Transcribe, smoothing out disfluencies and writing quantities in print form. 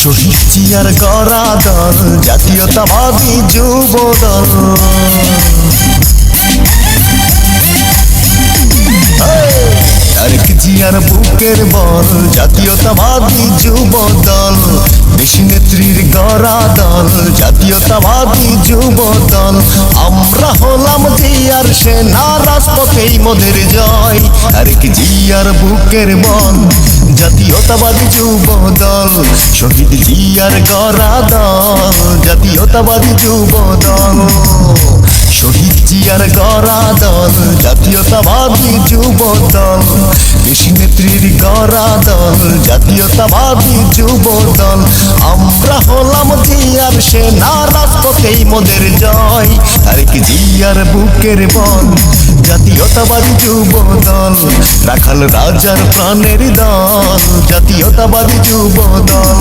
শহীদ জিয়ার গড়া দল জাতীয়তাবাদী যুব দল। তারেক জিয়ার বুকের বল জাতীয়তাবাদী যুব দল। দেশী নেত্রীর গড়া দল জাতীয়তাবাদী যুব দল। আমরা হলাম জিয়ার সেনা, রাজপথেই মোদের জয়। তারেক জিয়ার বুকের বল জাতীয়তাবাদী যুব দল। শহীদ জিয়ার গড়া দল জাতীয়তাবাদী যুব দল। শহীদ জিয়ার গড়া দল জাতীয়তাবাদী যুব দল। দেশী নেত্রীর গড়া দল জাতীয়তাবাদী যুব দল। আমরা হলাম জিয়ার সেনা, রাজপথেই মোদের জয়। তারেক জিয়ার বুকের বল জাতীয়তাবাদী যুব দল। রাখাল রাজার প্রাণের দল জাতীয়তাবাদী যুব দল।